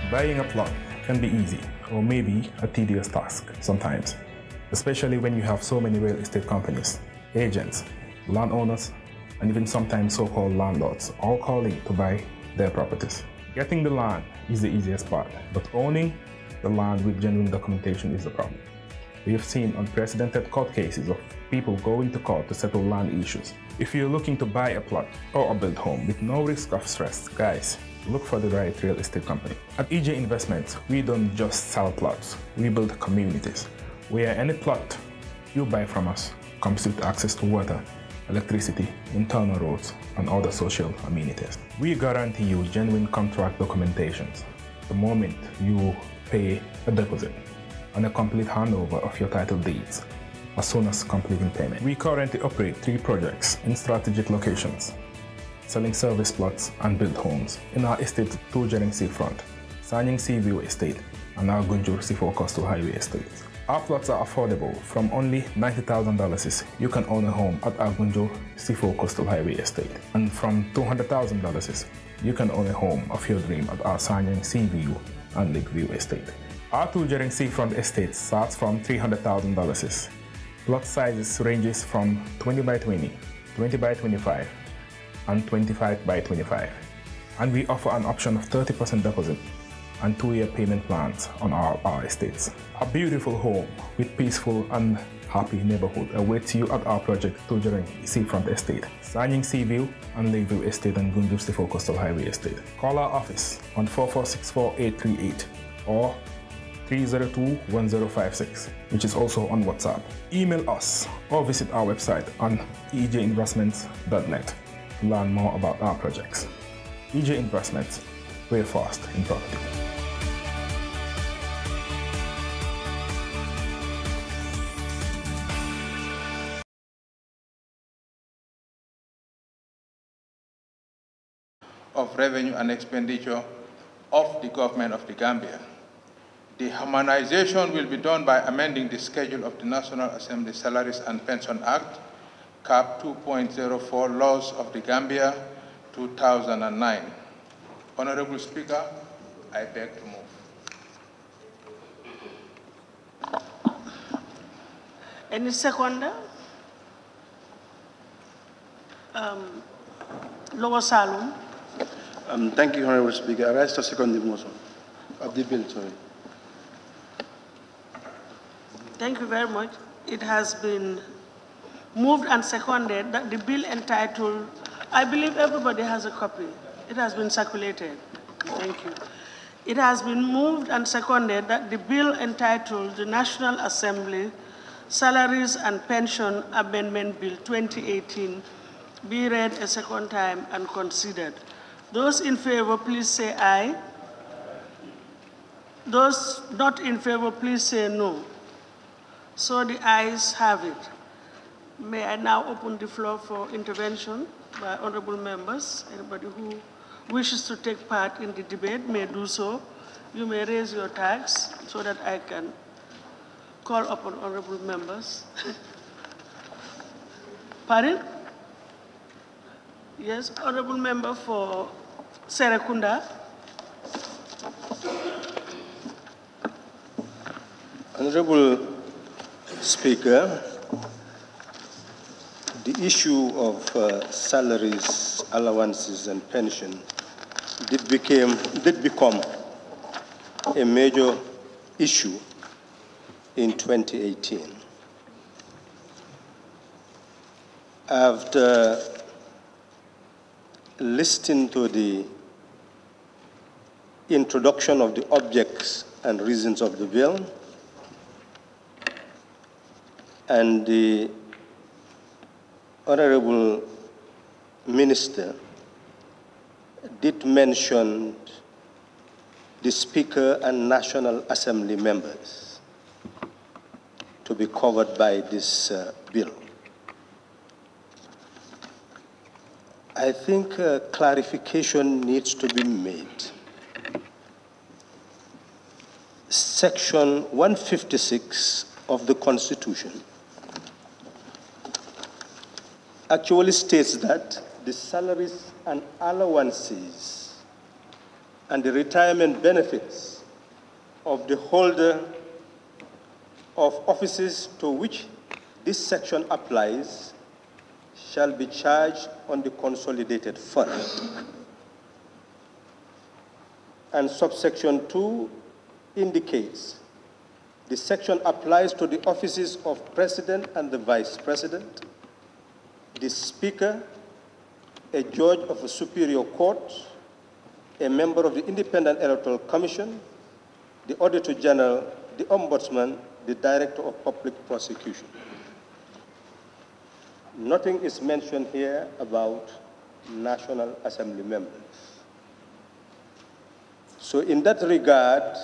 Buying a plot can be easy or maybe a tedious task sometimes, especially when you have so many real estate companies, agents, landowners, and even sometimes so-called landlords all calling to buy their properties. Getting the land is the easiest part, but owning the land with genuine documentation is the problem. We have seen unprecedented court cases of people going to court to settle land issues. If you're looking to buy a plot or a built home with no risk of stress, guys, look for the right real estate company. At EJ Investments, we don't just sell plots, we build communities, where any plot you buy from us comes with access to water, electricity, internal roads, and other social amenities. We guarantee you genuine contract documentations the moment you pay a deposit and a complete handover of your title deeds as soon as completing payment. We currently operate 3 projects in strategic locations, selling service plots and built homes in our estate 2 Jering Seafront, Sanyang Seaview Estate, and our Gunjur Seafour Coastal Highway Estate. Our plots are affordable. From only $90,000, you can own a home at our Gunjur Seafour Coastal Highway Estate. And from $200,000, you can own a home of your dream at our Sanyang Seaview and Lakeview Estate. Our 2 Jering Seafront Estate starts from $300,000. Plot sizes ranges from 20 by 20, 20 by 25, and 25 by 25. And we offer an option of 30% deposit and 2-year payment plans on all our estates. A beautiful home with peaceful and happy neighborhood awaits you at our project 2 Jering Seafront Estate, Sanyang Seaview and Lakeview Estate and Gunjur Seafour Coastal Highway Estate. Call our office on 4464-838 or 302-1056, which is also on WhatsApp. Email us or visit our website on ejinvestments.net to learn more about our projects. EJ Investments, we're fast in property. Of revenue and expenditure of the government of the Gambia. The harmonization will be done by amending the schedule of the National Assembly Salaries and Pension Act, CAP 2.04 Laws of the Gambia, 2009. Honorable Speaker, I beg to move. Any seconder? Lower Salum. Thank you, Honorable Speaker. I rise to second the motion of the bill. Sorry. Thank you very much. It has been moved and seconded that the bill entitled, I believe everybody has a copy. It has been circulated. Thank you. It has been moved and seconded that the bill entitled the National Assembly Salaries and Pension Amendment Bill 2018 be read a second time and considered. Those in favor, please say aye. Those not in favor, please say no. So the ayes have it. May I now open the floor for intervention by honorable members. Anybody who wishes to take part in the debate may do so. You may raise your tags so that I can call upon honorable members. Pardon? Yes, honorable member for Serekunda. Honorable Speaker, the issue of salaries, allowances, and pension did become a major issue in 2018. After listening to the introduction of the objects and reasons of the bill, and the Honorable Minister did mention the Speaker and National Assembly members to be covered by this bill. I think clarification needs to be made. Section 156 of the Constitution actually states that the salaries and allowances and the retirement benefits of the holder of offices to which this section applies shall be charged on the consolidated fund. And subsection 2 indicates the section applies to the offices of President and the Vice President, the Speaker, a judge of a superior court, a member of the Independent Electoral Commission, the Auditor General, the Ombudsman, the Director of Public Prosecution. Nothing is mentioned here about National Assembly members. So in that regard,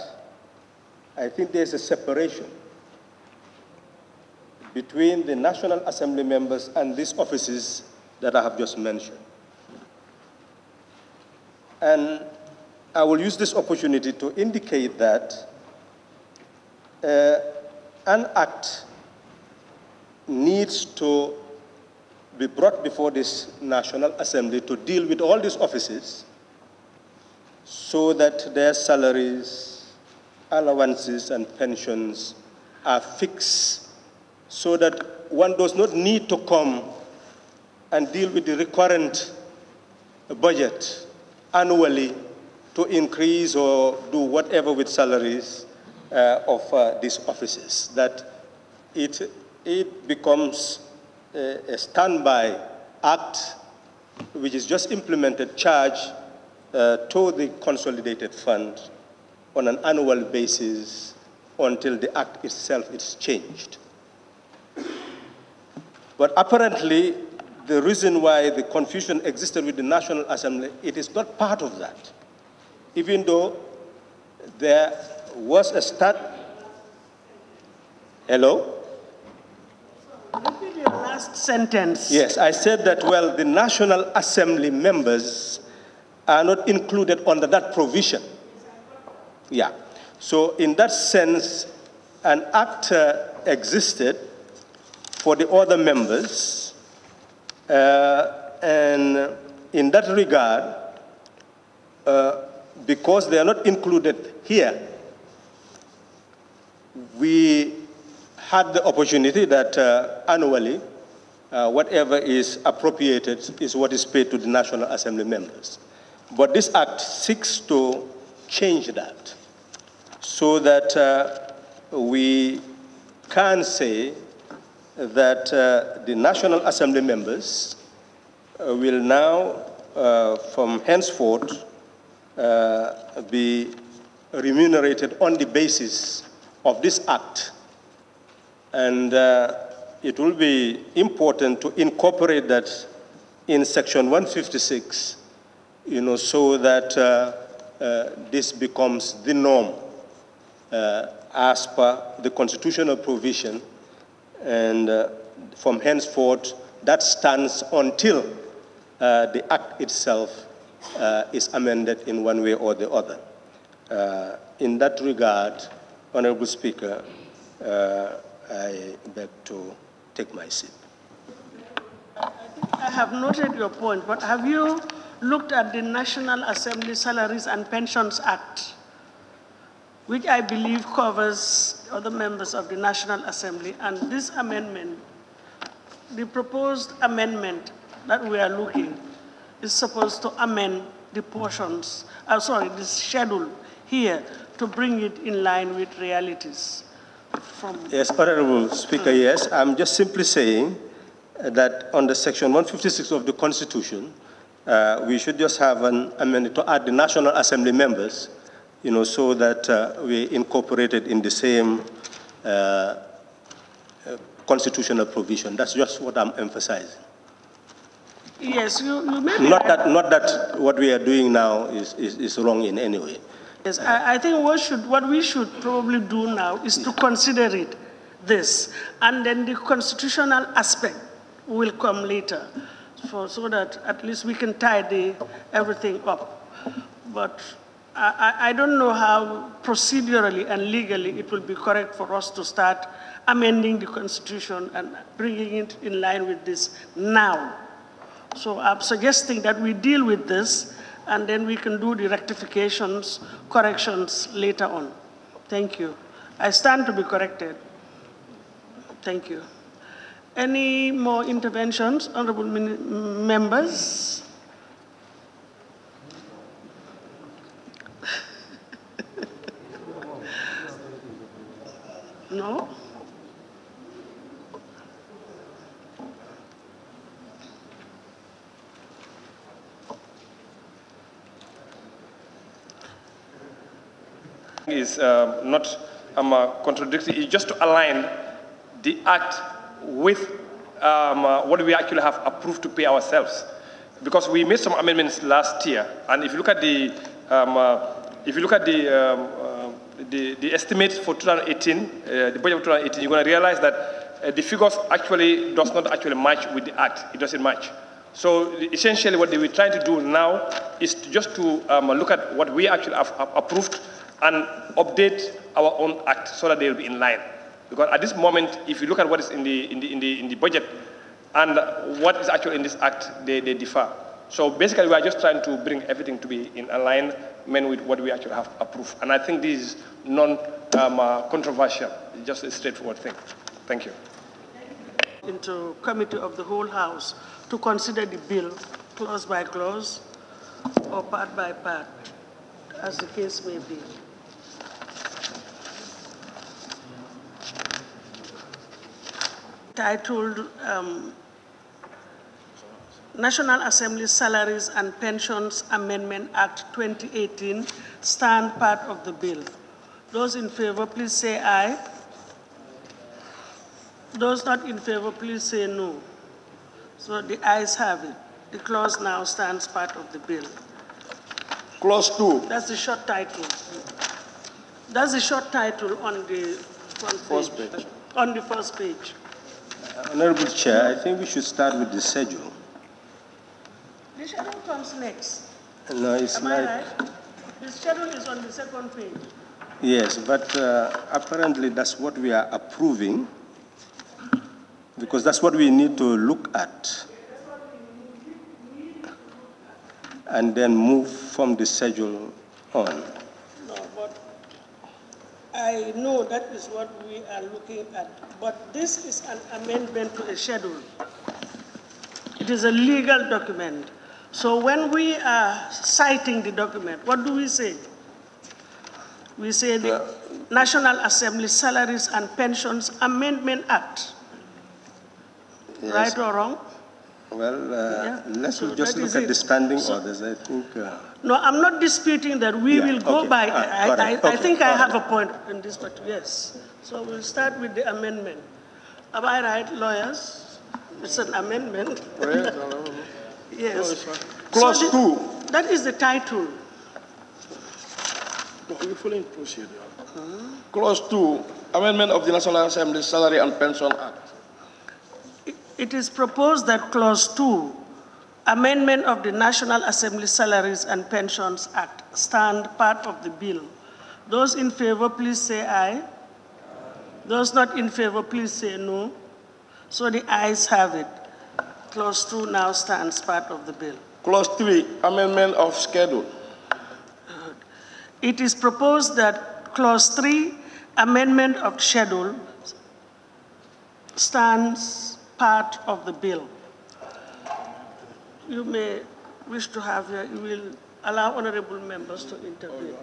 I think there's a separation between the National Assembly members and these offices that I have just mentioned. And I will use this opportunity to indicate that an act needs to be brought before this National Assembly to deal with all these offices so that their salaries, allowances, and pensions are fixed so that one does not need to come and deal with the recurrent budget annually to increase or do whatever with salaries of these offices, that it becomes a standby act which is just implemented charge to the consolidated fund on an annual basis until the act itself is changed. But apparently, the reason why the confusion existed with the National Assembly, it is not part of that. Even though there was a start. Hello? Repeat your last sentence. Yes, I said that, well, the National Assembly members are not included under that provision. Yeah. So in that sense, an act existed for the other members, and in that regard, because they are not included here, we had the opportunity that annually, whatever is appropriated is what is paid to the National Assembly members. But this act seeks to change that so that we can say that the National Assembly members will now, from henceforth, be remunerated on the basis of this act. And it will be important to incorporate that in Section 156, so that this becomes the norm as per the constitutional provision. And from henceforth, that stands until the act itself is amended in one way or the other. In that regard, Honorable Speaker, I beg to take my seat. I have noted your point, but have you looked at the National Assembly Salaries and Pensions Act, which I believe covers other members of the National Assembly, and this amendment, the proposed amendment that we are looking, is supposed to amend the portions, this schedule here to bring it in line with realities. Yes, Honorable Speaker, yes. I'm just simply saying that under Section 156 of the Constitution, we should just have an amendment to add the National Assembly members, so that we incorporate it in the same constitutional provision. That's just what I'm emphasizing. Yes, you may be not that what we are doing now is wrong in any way. Yes, I think what we should probably do now is to consider this, and then the constitutional aspect will come later, so that at least we can tidy everything up. But I don't know how procedurally and legally it will be correct for us to start amending the Constitution and bringing it in line with this now. So I'm suggesting that we deal with this and then we can do the rectifications, corrections later on. Thank you. I stand to be corrected. Thank you. Any more interventions, honorable members? No? Is not contradictory. It's just to align the act with what we actually have approved to pay ourselves, because we made some amendments last year, and if you look at the the estimates for 2018, the budget for 2018, you're going to realize that the figures actually does not actually match with the act. It doesn't match. So essentially, what we're trying to do now is just to look at what we actually have approved and update our own act so that they will be in line. Because at this moment, if you look at what is in the budget and what is actually in this act, they differ. So basically, we are just trying to bring everything to be in alignment with what we actually have approved. And I think this is non-controversial. It's just a straightforward thing. Thank you. Into committee of the whole House to consider the bill clause by clause or part by part, as the case may be. Titled National Assembly Salaries and Pensions Amendment Act 2018 stand part of the bill. Those in favor, please say aye. Those not in favor, please say no. So the ayes have it. The clause now stands part of the bill. Clause 2. That's the short title. That's the short title on the first page. On the first page. Honorable Chair, I think we should start with the schedule. The schedule comes next. No, it's Am I right? The schedule is on the second page. Yes, but apparently that's what we are approving, because that's what we need to look at and then move from the schedule on. No, but I know that is what we are looking at, but this is an amendment to a schedule. It is a legal document. So when we are citing the document, what do we say? We say the National Assembly Salaries and Pensions Amendment Act. Yes. Right or wrong? Well, let's just look at the standing orders, I think. No, I'm not disputing that. We will go by. I think I have a point in this, but yes. So we'll start with the amendment. Am I right, lawyers? It's an amendment. Yes. Clause 2. That is the title. No, you're following procedure. Clause 2, Amendment of the National Assembly Salary and Pension Act. It is proposed that Clause 2, Amendment of the National Assembly Salaries and Pensions Act, stand part of the bill. Those in favor, please say aye. Those not in favor, please say no. So the ayes have it. Clause 2 now stands part of the bill. Clause 3, Amendment of Schedule. It is proposed that Clause 3, Amendment of Schedule, stands part of the bill. You may wish to have you will allow honorable members to intervene.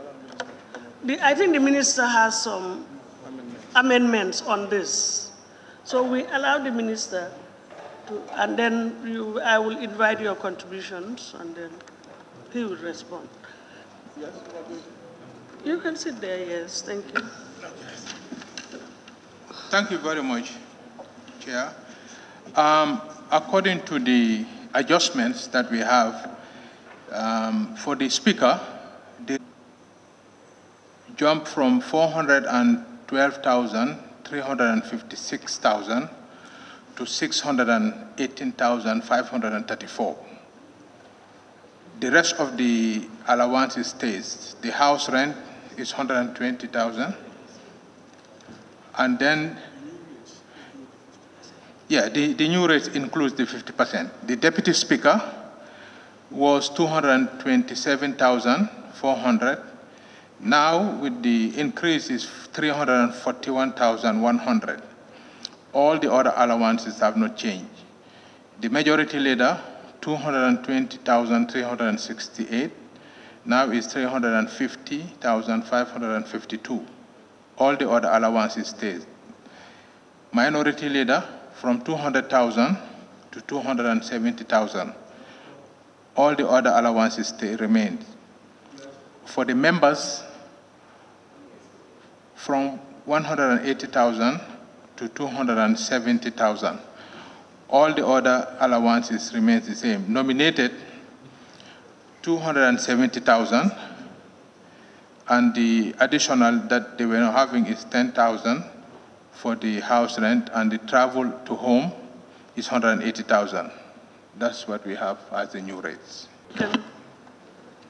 I think the minister has some amendments on this. So we allow the minister to, and then I will invite your contributions, and then he will respond. Yes. You can sit there, yes, thank you. Thank you very much, Chair. According to the adjustments that we have, for the Speaker, they jump from 412,356,000 to 618,534. The rest of the allowances stays. The house rent is 120,000. And then, yeah, the new rate includes the 50%. The Deputy Speaker was 227,400. Now, with the increase, is 341,100. All the other allowances have not changed. The majority leader, 220,368, now is 350,552. All the other allowances stay. Minority leader, from 200,000 to 270,000. All the other allowances remain. For the members, from 180,000 to 270,000. All the other allowances remain the same. Nominated, 270,000, and the additional that they were having is 10,000 for the house rent, and the travel to home is 180,000. That's what we have as the new rates. Can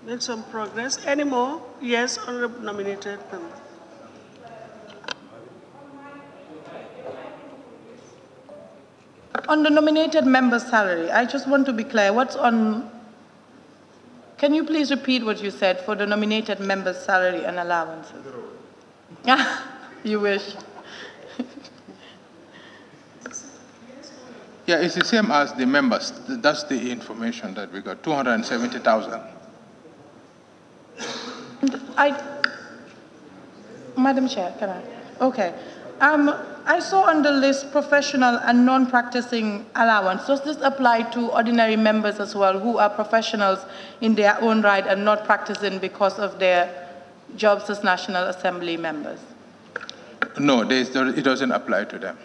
make some progress. Any more? Yes, honorable nominated member. On the nominated member's salary, I just want to be clear. What's on? Can you please repeat what you said for the nominated member's salary and allowances? You wish. Yeah, it's the same as the members. That's the information that we got, 270,000. Madam Chair, can I? Okay. I saw on the list professional and non-practicing allowance. Does this apply to ordinary members as well, who are professionals in their own right and not practicing because of their jobs as National Assembly members? No, it doesn't apply to them.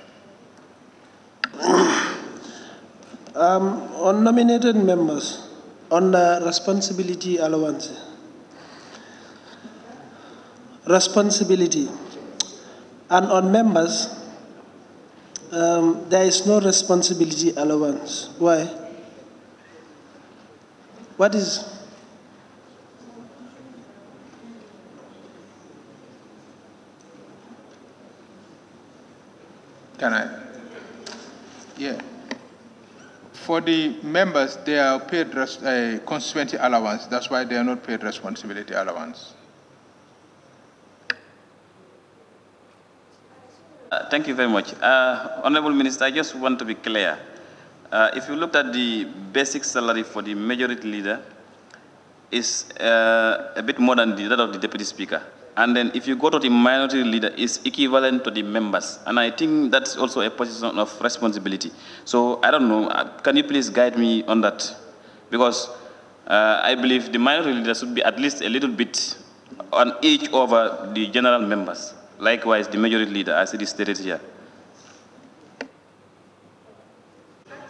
On nominated members, on the responsibility allowance, and on members, there is no responsibility allowance. Why? What is? Can I? Yeah. For the members, they are paid constituency allowance. That's why they are not paid responsibility allowance. Thank you very much. Honorable Minister, I just want to be clear. If you looked at the basic salary for the majority leader, it's a bit more than that of the Deputy Speaker. And then if you go to the minority leader, it's equivalent to the members. And I think that's also a position of responsibility. So I don't know, can you please guide me on that? Because I believe the minority leader should be at least a little bit on each over the general members. Likewise, the majority leader, as it is stated here.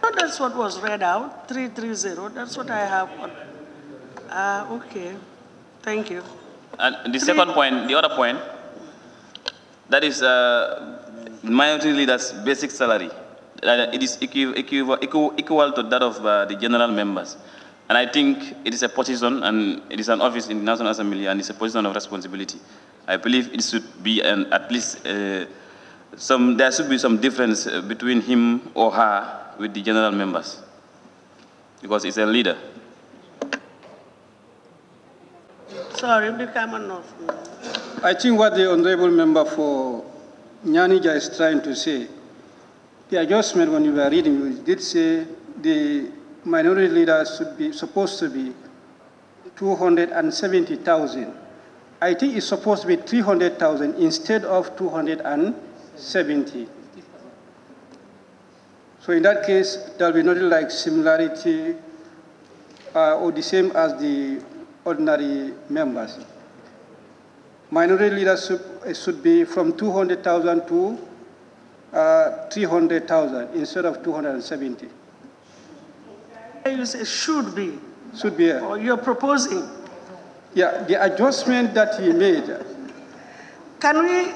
No, that's what was read out, 330. That's what I have. Okay. Thank you. And the second point, the other point, that is minority leader's basic salary. It is equal to that of the general members. And I think it is a position, and it is an office in the National Assembly, and it's a position of responsibility. I believe it should be at least there should be some difference between him or her with the general members, because it's a leader. Sorry, become enough. I think what the honorable member for Nyanija is trying to say, the adjustment when you were reading, you did say the minority leader should be supposed to be 270,000. I think it's supposed to be 300,000 instead of 270. So in that case, there will be nothing like similarity or the same as the ordinary members. Minority leadership should be from 200,000 to 300,000 instead of 270. You say should be. Should be. Yeah. Or you're proposing. Yeah, the adjustment that he made. Can we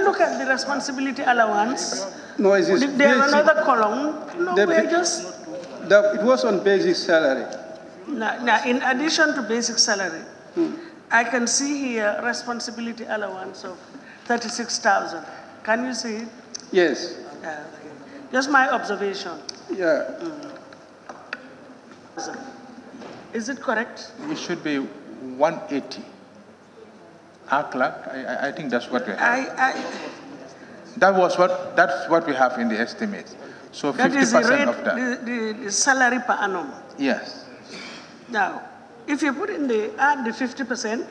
look at the responsibility allowance? No, is there another column? No, we're just. It was on basic salary. Now, in addition to basic salary, I can see here responsibility allowance of 36,000. Can you see it? Yes. Just my observation. Yeah. Is it correct? It should be 180. Our clerk, I think that's what we have. That's what we have in the estimate. So 50% that is the rate, of that. The salary per annum. Yes. Now, if you put in add the 50%,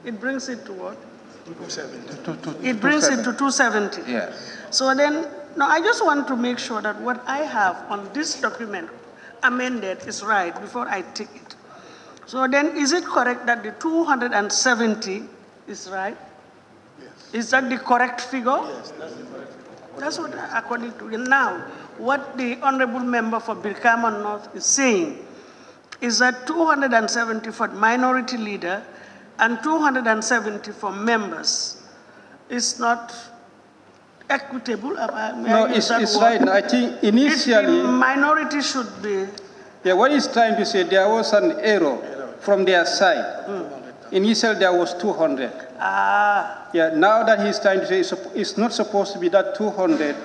it brings it to what? 270. It brings it to 270. Yes. So then, now I just want to make sure that what I have on this document amended is right before I take it. So then, is it correct that the 270 is right? Yes. Is that the correct figure? Yes, that's the correct figure. That's what, according to you. Now, what the honorable member for Birkaman North is saying is that 270 for minority leader and 270 for members is not equitable. No, it's right. I think initially minority should be. Yeah, what he's trying to say, there was an error from their side. Initially, there was 200. Yeah, now that he's trying to say it's not supposed to be that 200,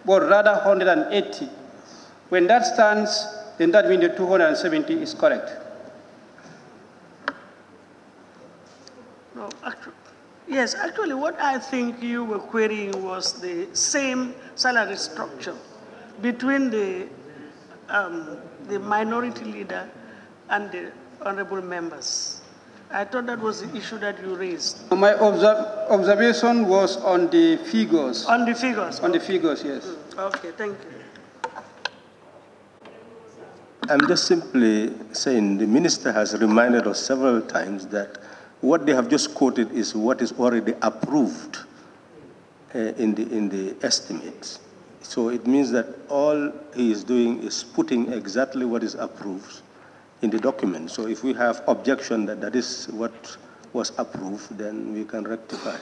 but rather 180. When that stands, then that means the 270 is correct. No, yes, actually, what I think you were querying was the same salary structure between the minority leader and the honorable members. I thought that was the issue that you raised. My observation was on the figures. On the figures? On the figures, yes. Okay, thank you. I'm just simply saying the minister has reminded us several times that what they have just quoted is what is already approved in the estimates. So it means that all he is doing is putting exactly what is approved in the document. So if we have objection that that is what was approved, then we can rectify.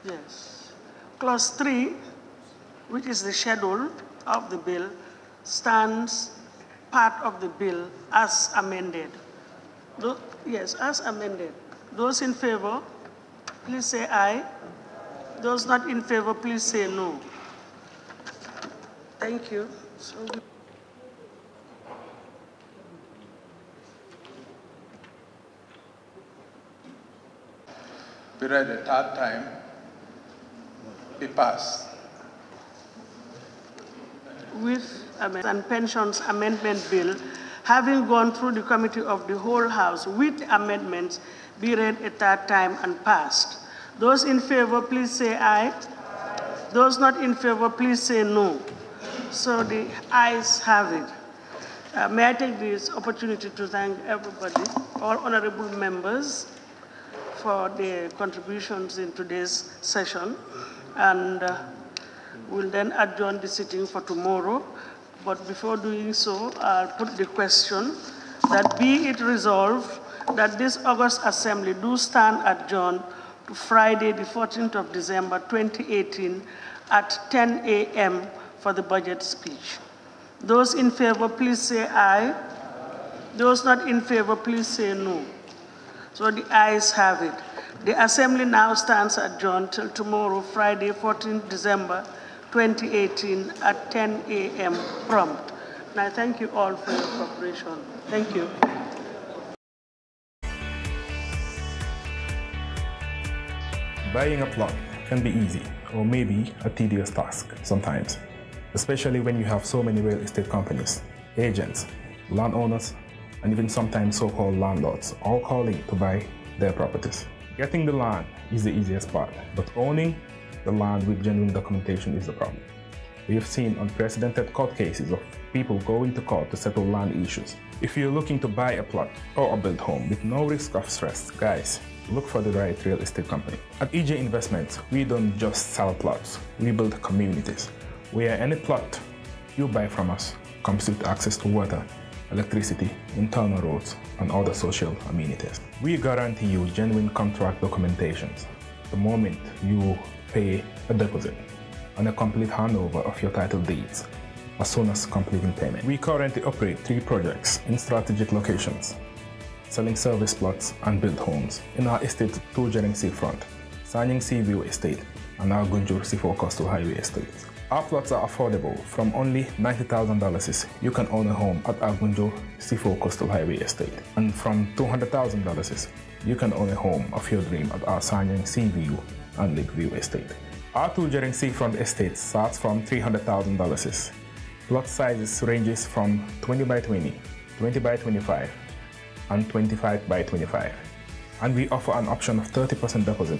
Yes. Clause 3, which is the schedule of the bill, stands part of the bill as amended. Yes, as amended. Those in favor, please say aye. Those not in favor, please say no. Thank you. So we read a third time. Be passed. With and Pensions Amendment Bill, having gone through the Committee of the Whole House with amendments, be read a third time and passed. Those in favor, please say aye. Those not in favor, please say no. So the ayes have it. May I take this opportunity to thank everybody, all honorable members, for their contributions in today's session. And we'll then adjourn the sitting for tomorrow. But before doing so, I'll put the question that be it resolved that this August Assembly do stand adjourned to Friday, the 14th of December, 2018 at 10 a.m. for the budget speech. Those in favor, please say aye. Those not in favor, please say no. So the ayes have it. The Assembly now stands adjourned till tomorrow, Friday, 14th December, 2018 at 10 a.m. prompt. And I thank you all for your cooperation. Thank you. Buying a plot can be easy, or maybe a tedious task sometimes, especially when you have so many real estate companies, agents, landowners, and even sometimes so-called landlords, all calling to buy their properties. Getting the land is the easiest part, but owning the land with genuine documentation is the problem. We have seen unprecedented court cases of people going to court to settle land issues. If you're looking to buy a plot or a build home with no risk of stress, guys, look for the right real estate company. At EJ Investments, we don't just sell plots, we build communities, where any plot you buy from us comes with access to water, electricity, internal roads, and other social amenities. We guarantee you genuine contract documentations the moment you pay a deposit. and a complete handover of your title deeds as soon as completing payment. We currently operate 3 projects in strategic locations, selling service plots and built homes in our estate 2 Jering Seafront, Sanyang Seaview Estate, and our Gunjur C4 Coastal Highway Estate. Our plots are affordable. From only $90,000, you can own a home at our Gunjur C4 Coastal Highway Estate. And from $200,000, you can own a home of your dream at our Sanyang Seaview and Lakeview Estate. Our 2 Jering Seafront Estate starts from $300,000. Plot sizes ranges from 20 by 20, 20 by 25, and 25 by 25. And we offer an option of 30% deposit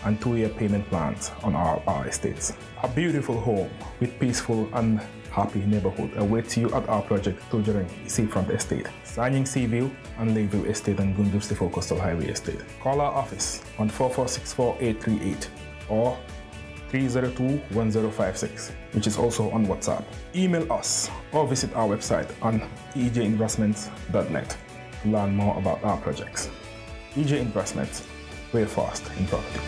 and 2-year payment plans on our estates. A beautiful home with peaceful and happy neighborhood awaits you at our project 2 Jering Seafront Estate, Sanyang Seaview and Lakeview Estate and Gunjur C4 Coastal Highway Estate. Call our office on 4464-838 or 302-1056, which is also on WhatsApp. Email us or visit our website on ejinvestments.net to learn more about our projects. EJ Investments, we're fast in property.